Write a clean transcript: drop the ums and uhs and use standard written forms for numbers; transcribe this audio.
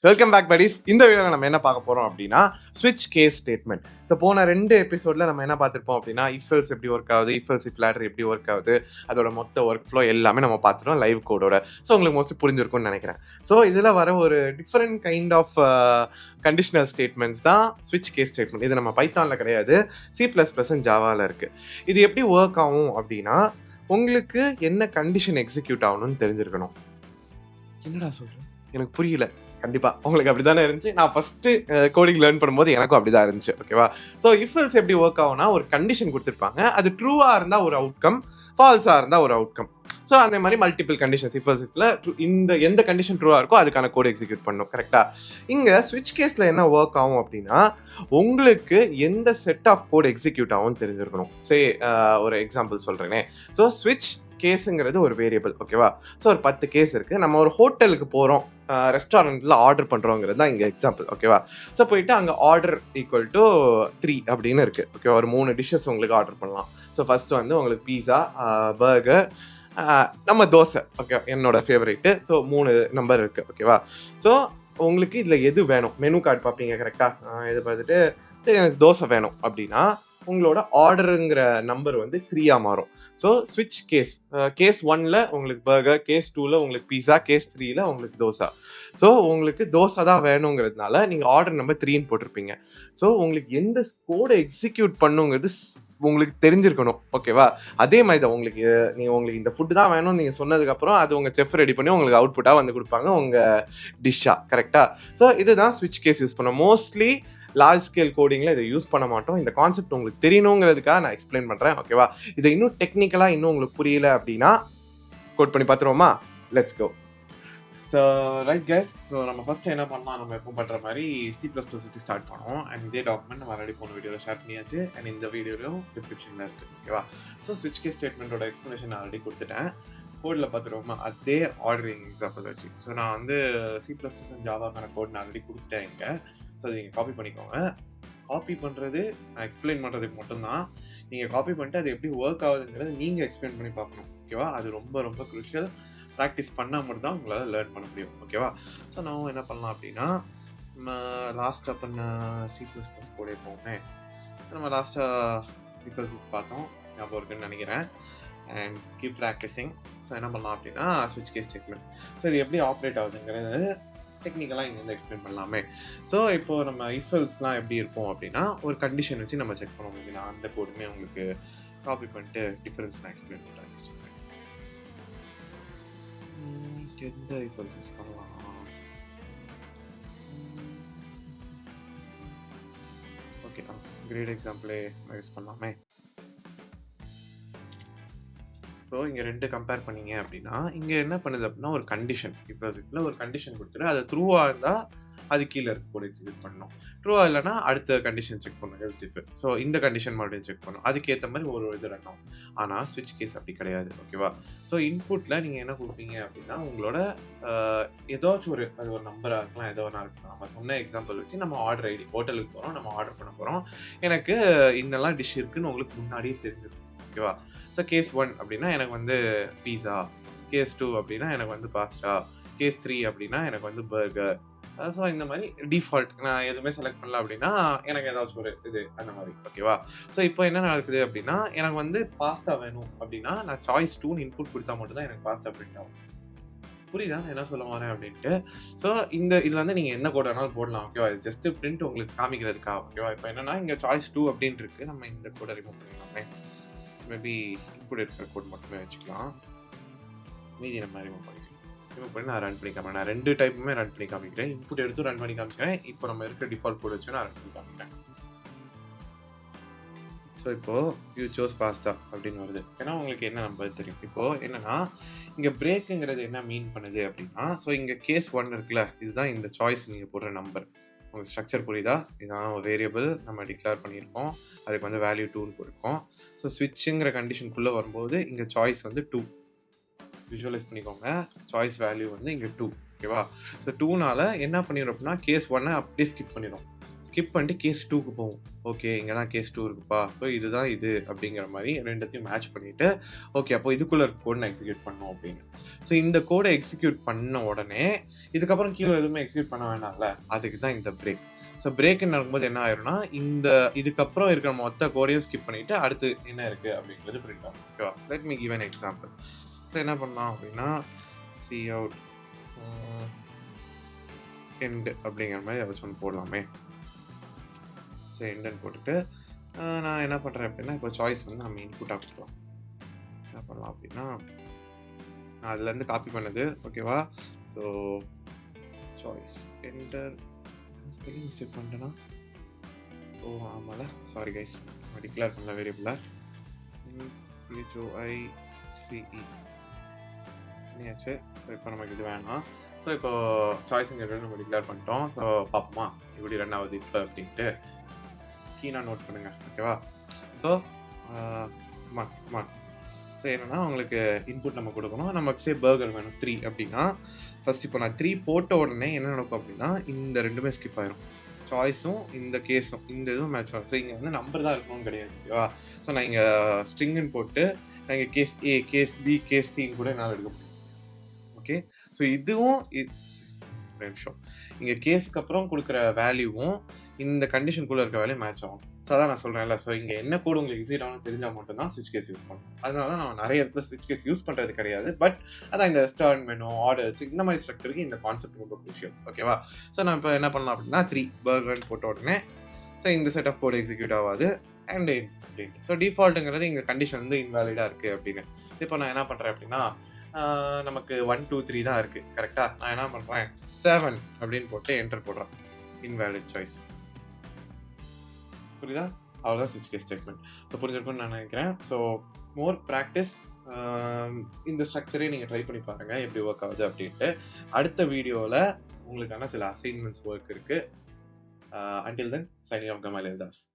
Welcome back buddies. இந்த வீடியோவில் நம்ம என்ன பார்க்க போகிறோம் அப்படின்னா ஸ்விட்ச் கேஸ் ஸ்டேட்மெண்ட். ஸோ போன 2 எபிசோடில் நம்ம என்ன பார்த்துருப்போம் அப்படின்னா இஃபெல்ஸ் எப்படி ஒர்க் ஆகுது, இஃபெல்ஸ் இஃப் லேட்டர் எப்படி ஒர்க் ஆகுது, அதோட மொத்த ஒர்க் ஃப்ளோ எல்லாமே நம்ம பார்த்துட்டோம் லைவ் கோடோட. ஸோ உங்களுக்கு மோஸ்ட்லி புரிஞ்சிருக்கும்னு நினைக்கிறேன். ஸோ இதில் வர ஒரு different kind of conditional statements தான் ஸ்விட்ச் கேஸ் ஸ்டேட்மெண்ட். இது நம்ம பைத்தானில் கிடையாது, C++ ஜாவாவில் இருக்குது. இது எப்படி ஒர்க் ஆகும் அப்படின்னா உங்களுக்கு என்ன கண்டிஷன் எக்ஸிக்யூட் ஆகணும்னு தெரிஞ்சிருக்கணும். என்னடா சொல்கிறேன், எனக்கு புரியல. கண்டிப்பாக உங்களுக்கு அப்படி தானே இருந்துச்சு. நான் ஃபஸ்ட்டு கோடிங் லேர்ன் பண்ணும்போது எனக்கும் அப்படி தான் இருந்துச்சு. ஓகேவா? ஸோ இஃபெல்ஸ் எப்படி ஒர்க் ஆகும்னா ஒரு கண்டிஷன் கொடுத்துருப்பாங்க. அது ட்ரூவாக இருந்தால் ஒரு அவுட்கம், ஃபால்ஸாக இருந்தால் ஒரு அவுட்கம். ஸோ அந்த மாதிரி மல்டிபிள் கண்டிஷன்ஸ் இஃபெல்ஸில் எந்த கண்டிஷன் ட்ரூவாக இருக்கோ அதுக்கான கோட் எக்ஸிக்யூட் பண்ணணும். கரெக்டாக? இங்கே ஸ்விட்ச் கேஸில் என்ன ஒர்க் ஆகும் அப்படின்னா உங்களுக்கு எந்த செட் ஆஃப் கோட் எக்ஸிக்யூட் ஆகும்னு தெரிஞ்சிருக்கணும். ஒரு எக்ஸாம்பிள் சொல்கிறேனே. ஸோ ஸ்விட்ச் கேஸுங்கிறது ஒரு வேரியபிள். ஓகேவா? ஸோ ஒரு 10 கேஸ் இருக்குது. நம்ம ஒரு ஹோட்டலுக்கு போகிறோம், ரெஸ்டாரண்ட்டில் ஆர்டர் பண்ணுறோங்கிறது தான் இங்கே எக்ஸாம்பிள். ஓகேவா? ஸோ போயிட்டு அங்கே ஆர்டர் ஈக்குவல் டு 3 அப்படின்னு இருக்குது. ஓகேவா? ஒரு 3 டிஷ்ஷஸ் உங்களுக்கு ஆர்டர் பண்ணலாம். ஸோ ஃபஸ்ட்டு வந்து உங்களுக்கு பீஸா, பர்கர், நம்ம தோசை. ஓகே, என்னோட ஃபேவரேட்டு. ஸோ 3 நம்பர் இருக்குது. ஓகேவா? ஸோ உங்களுக்கு இதில் எது வேணும், மெனு கார்டு பார்ப்பீங்க. கரெக்டாக? இது பார்த்துட்டு சரி எனக்கு தோசை வேணும் அப்படின்னா உங்களோட ஆர்டருங்கிற நம்பர் வந்து 3 மாறும். ஸோ ஸ்விட்ச் கேஸ் 1ல் உங்களுக்கு பர்கர், கேஸ் 2ல் உங்களுக்கு பீஸா, கேஸ் 3ல் உங்களுக்கு தோசை. ஸோ உங்களுக்கு தோசை தான் வேணுங்கிறதுனால நீங்கள் ஆர்டர் நம்பர் 3ன்னு போட்டிருப்பீங்க. ஸோ உங்களுக்கு எந்த கோடை எக்ஸிக்யூட் பண்ணுங்கிறது உங்களுக்கு தெரிஞ்சிருக்கணும். ஓகேவா? அதே மாதிரி தான் உங்களுக்கு இந்த ஃபுட்டு தான் வேணும்னு நீங்கள் சொன்னதுக்கப்புறம் அது உங்கள் செஃப் ரெடி பண்ணி உங்களுக்கு அவுட்புட்டாக வந்து கொடுப்பாங்க உங்கள் டிஷ்ஷாக. கரெக்டாக? ஸோ இதுதான் ஸ்விட்ச் கேஸ் யூஸ் பண்ணோம். மோஸ்ட்லி லார்ஜ் ஸ்கேல் கோடிங்கில் இதை யூஸ் பண்ண மாட்டோம். இந்த கான்செப்ட் உங்களுக்கு தெரியணுங்கிறதுக்காக நான் எக்ஸ்பிளைன் பண்ணுறேன். ஓகேவா? இதை இன்னும் டெக்னிக்கலாக இன்னும் உங்களுக்கு புரியல அப்படின்னா கோட் பண்ணி பார்த்துருவோமா? Let's go. So right guys, so நம்ம ஃபஸ்ட்டு என்ன பண்ணலாம், நம்ம எப்போ பண்ணுற மாதிரி C++ வச்சு ஸ்டார்ட் பண்ணுவோம். அண்ட் இதே டாக்குமெண்ட் நம்ம ஆல்ரெடி போன வீடியோவில் ஷேர் பண்ணியாச்சு. அண்ட் இந்த வீடியோலையும் டிஸ்கிரிப்ஷனில் இருக்குது. ஓகேவா? ஸோ ஸ்விட்ச் கேஸ் ஸ்டேட்மெண்ட்டோட எக்ஸ்ப்ளனேஷன் நான் ஆல்ரெடி கொடுத்துட்டேன். கோடில் பார்த்துருவோமா? அதே ஆர்டரிங் எக்ஸாம்பிள் வச்சு. ஸோ நான் வந்து C++ அண்ட் ஜாவாக்கான கோட் நான் ஆல்ரெடி கொடுத்துட்டேன் இங்கே. ஸோ அதை நீங்கள் காப்பி பண்ணிக்கோங்க. காப்பி பண்ணுறது நான் எக்ஸ்பிளைன் பண்ணுறதுக்கு மட்டும்தான். நீங்கள் காப்பி பண்ணிட்டு அது எப்படி ஒர்க் ஆகுதுங்கிறது நீங்கள் எக்ஸ்பிளைன் பண்ணி பார்க்கணும். ஓகேவா? அது ரொம்ப ரொம்ப க்ரூஷியல். ப்ராக்டிஸ் பண்ணால் மட்டும் தான் உங்களால் லேர்ன் பண்ண முடியும். ஓகேவா? ஸோ நான் என்ன பண்ணலாம் அப்படின்னா நம்ம லாஸ்ட்டாக பண்ண C++ கோடே போவோமே. நம்ம லாஸ்ட்டாக இஃபெல்ஸ் பார்த்தோம், ஞாபகம் இருக்குன்னு நினைக்கிறேன். And keep practising. ஸோ என்ன பண்ணலாம் அப்படின்னா ஸ்விட்ச் கேஸ் ஸ்டேட்மெண்ட். ஸோ இது எப்படி ஆப்ரேட் ஆகுதுங்கிறது டெக்னிக்கலாக இங்கே வந்து எக்ஸ்பிளைன் பண்ணலாமே. ஸோ இப்போது நம்ம இஃபெல்ஸ்லாம் எப்படி இருக்கும் அப்படின்னா ஒரு கண்டிஷன் வச்சு நம்ம செக் பண்ணுவோம். அப்படின்னா அந்த கோடுமே உங்களுக்கு காப்பி பண்ணிட்டு டிஃபரன்ஸ் நான் எக்ஸ்பிளைன் பண்ணுறேன். எந்த இஃபெல்ஸ் யூஸ் பண்ணலாம்? ஓகே, கிரேட் எக்ஸாம்பிளே யூஸ் பண்ணலாமே. ஸோ இங்கே 2 கம்பேர் பண்ணிங்க அப்படின்னா இங்கே என்ன பண்ணுது அப்படின்னா ஒரு கண்டிஷன், இப்போ ஒரு கண்டிஷன் கொடுத்துட்டு அது ட்ரூவாக இருந்தால் அது கீழே இருக்க கோட் எக்ஸிக்யூட் பண்ணணும். ட்ரூவாக இல்லைனா அடுத்த கண்டிஷன் செக் பண்ணணும், எல்ஸ் இஃப். ஸோ இந்த கண்டிஷன் மறுபடியும் செக் பண்ணணும். அதுக்கேற்ற மாதிரி ஒரு இது ரன் ஆகும். ஆனால் ஸ்விட்ச் கேஸ் அப்படி கிடையாது. ஓகேவா? ஸோ இன்புட்டில் நீங்கள் என்ன கொடுப்பீங்க அப்படின்னா உங்களோட ஏதாச்சும் அது ஒரு நம்பராக இருக்கலாம், ஏதோ ஒன்றா இருக்கலாம். நம்ம சொன்ன எக்ஸாம்பிள் வச்சு நம்ம ஆர்டர் ஐடி, ஹோட்டலுக்கு போகிறோம், நம்ம ஆர்டர் பண்ண போகிறோம். எனக்கு இதெல்லாம் டிஷ் இருக்குன்னு உங்களுக்கு முன்னாடியே தெரிஞ்சிருக்கும். ஓகேவா? ஸோ கேஸ் 1 அப்படின்னா எனக்கு வந்து பீஸா, கேஸ் 2 அப்படின்னா எனக்கு வந்து பாஸ்டா, கேஸ் 3 அப்படின்னா எனக்கு வந்து பர்கர். ஸோ இந்த மாதிரி டிஃபால்ட் நான் எதுவுமே செலக்ட் பண்ணல அப்படின்னா எனக்கு ஏதாச்சும் ஒரு இது அந்த மாதிரி. ஓகேவா? ஸோ இப்போ என்ன நடக்குது அப்படின்னா எனக்கு வந்து பாஸ்தா வேணும் அப்படின்னா நான் சாய்ஸ் 2 இன்புட் கொடுத்தா மட்டும்தான் எனக்கு பாஸ்தா பிரிண்ட் ஆகும். புரியுதா நான் என்ன சொல்ல வரேன் அப்படின்ட்டு? ஸோ இதில் வந்து நீங்கள் என்ன கோட் வேணாலும் போடலாம். ஓகேவா? இது ஜஸ்ட் பிரிண்ட் உங்களுக்கு காமிக்கிறதுக்காக. ஓகேவா? இப்போ என்னன்னா இங்கே சாய்ஸ் 2 அப்படின்னு இருக்குது. நம்ம இந்த கோடை ரிமூவ் பண்ணிடலாமே. மேபி இன்புட் இருக்கிற கோட் மட்டுமே வச்சுக்கலாம். மீதி நம்ம ரிமூவ் பண்ணிக்கலாம். ரிமூவ் பண்ணி நான் ரன் பண்ணி காமிக்கிறேன். நான் 2 டைப்புமே ரன் பண்ணி காமிக்கிறேன். இன்புட் எடுத்து ரன் பண்ணி காமிக்கிறேன். இப்போ நம்ம இருக்கிற டிஃபால்ட் கோட் வச்சு நான் ரன் பண்ணி காமிக்கிறேன். ஸோ இப்போது யூ சோஸ் பாஸ்தா அப்படின்னு வருது. ஏன்னா உங்களுக்கு என்ன நம்பர் தெரியும். இப்போது என்னென்னா இங்கே பிரேக்குங்கிறது என்ன மீன் பண்ணுது அப்படின்னா ஸோ இங்கே கேஸ் 1 இருக்குல்ல, இதுதான் இந்த சாய்ஸ் நீங்கள் போடுற நம்பர். உங்களுக்கு ஸ்ட்ரக்சர் புரியுதா? இதுதான் ஒரு வேரியபிள் நம்ம டிக்ளேர் பண்ணியிருக்கோம். அதுக்கு வந்து வேல்யூ 2ன்னு போயிருக்கோம். ஸோ ஸ்விட்சுங்கிற கண்டிஷனுக்குள்ளே வரும்போது இங்கே சாய்ஸ் வந்து 2. விஷுவலைஸ் பண்ணிக்கோங்க. சாய்ஸ் வேல்யூ வந்து இங்கே 2. ஓகேவா? ஸோ 2னால என்ன பண்ணிடும் அப்படின்னா கேஸ் 1 அப்படியே ஸ்கிப் பண்ணிடும். ஸ்கிப் பண்ணிட்டு கேஸ் 2க்கு போவோம். ஓகே, இங்க தான் கேஸ் 2 இருக்குப்பா. ஸோ இதுதான் இது அப்படிங்கிற மாரி 2த்தையும் மேட்ச் பண்ணிட்டு, ஓகே அப்போ இதுக்குள்ள இருக்க கோட் நான் எக்ஸிக்யூட் பண்ணணும் அப்படின்னு. ஸோ இந்த கோட எக்ஸிக்யூட் பண்ண உடனே, இதுக்கப்புறம் கீழ எதுவுமே எக்ஸிக்யூட் பண்ண வேண்டாம்ல. அதுக்கு தான் இந்த பிரேக். ஸோ பிரேக்ன்னு நடக்கும்போது என்ன ஆயிரும்னா, இதுக்கப்புறம் இருக்கிற மொத்த கோடையும் ஸ்கிப் பண்ணிட்டு, அடுத்து என்ன இருக்கு அப்படிங்கிறது பிரிண்ட் ஆகும். ஓகேவா? Let me give an example. So என்ன பண்ணலாம் அப்படின்னா, சி அவுட் எண்ட் அப்படிங்கிற மாரி ஏதாச்சும் ஒண்ணு போடலாமே. ஸோ எண்டுன்னு போட்டுட்டு, நான் என்ன பண்றேன் அப்படின்னா, இப்போ சாய்ஸ் வந்து நம்ம இன்புட்டா குடுக்கலாம். என்ன பண்ணலாம் அப்படின்னா, நான் அதுலேருந்து காப்பி பண்ணது. ஓகேவா? So choice enter spelling mistake பண்ணிட்டேனா? ஓ ஆமால. Sorry guys. நான் டிக்ளேர் பண்ணல வேரியபிள. CHOICE பண்ணியாச்சு. ஸோ இப்போ நமக்கு இது வேணாம். ஸோ இப்போ சாய்ஸ்ங்கிறது நம்ம டிக்ளேர் பண்ணிட்டோம். ஸோ பார்ப்போமா? எப்படி ரன் ஆகுது இப்போ அப்படின்ட்டு. கீனா நோட் பண்ணுங்க. ஓகேவா? So come on come on. ஸோ என்னன்னா உங்களுக்கு இன்புட் நம்ம கொடுக்கணும். நமக்கு சே பர்கர் வேணும் 3 அப்படின்னா, ஃபர்ஸ்ட் இப்போ நான் 3 போட்ட உடனே என்ன நடக்கும் அப்படின்னா, இந்த 2மே ஸ்கிப் ஆயிரும். சாய்ஸும் இந்த கேஸும் இந்த இதுவும் மேட்ச் ஆகும். ஸோ இங்க வந்து நம்பர் தான் இருக்கணும்னு கிடையாது. ஓகேவா? ஸோ நான் இங்க ஸ்ட்ரிங்ன்னு போட்டு நான் இங்க கேஸ் ஏ, கேஸ் பி, கேஸ் சின்னு கூட என்னால எடுக்க முடியும். ஓகே. ஸோ இதுவும் ஒரு நிமிஷம். இங்க கேஸ்க்கு அப்புறம் குடுக்குற வேல்யூவும் இந்த கண்டிஷனுக்குள்ள இருக்க வேல்யூ மேட்ச் ஆகும். ஸோ அதான் நான் சொல்றேன்ல. ஸோ இங்க என்ன கோட் உங்களுக்கு எக்ஸிக்யூட் ஆகும்னு தெரிஞ்சா மட்டும் தான் ஸ்விட்ச் கேஸ் யூஸ் பண்ணணும். அதனால தான் நான் நிறைய இடத்துல ஸ்விட்ச் கேஸ் யூஸ் பண்றது கிடையாது. பட் அதான் இந்த ஸ்டார்ட் மெனு, ஆர்டர்ஸ் இந்த மாதிரி ஸ்ட்ரக்சருக்கு இந்த கான்செப்ட் ரொம்ப குரூஷியல். ஓகேவா? ஸோ நான் இப்போ என்ன பண்ணலாம் அப்படின்னா 3 பர்கர்ன்னு போட்ட உடனே ஸோ இந்த செட் ஆஃப் கோட் எக்ஸிக்யூட் ஆகாது அண்ட் அப்படின்ட்டு. ஸோ டிஃபால்ட்டுங்கிறது இங்க கண்டிஷன் வந்து இன்வாலிடா இருக்கு அப்படின்னு. இப்போ நான் என்ன பண்றேன் அப்படின்னா, நமக்கு 1 2 3 தான் இருக்கு. கரெக்ட்டா? நான் என்ன பண்றேன் 7 அப்படின்னு போட்டு என்டர் போடுறேன். Invalid choice. புரியுதா? அவ்வளோதான் ஸ்விட்ச் கேஸ் ஸ்டேட்மெண்ட். ஸோ புரிஞ்சிருக்கும்னு நான் நினைக்கிறேன். So more practice. இந்த ஸ்ட்ரக்சரே நீங்க ட்ரை பண்ணி பாருங்க எப்படி ஒர்க் ஆகுது அப்படின்ட்டு. அடுத்த வீடியோல உங்களுக்கான சில அசைன்மெண்ட்ஸ் ஒர்க் இருக்கு. Until then, signing off Gamal Eldas.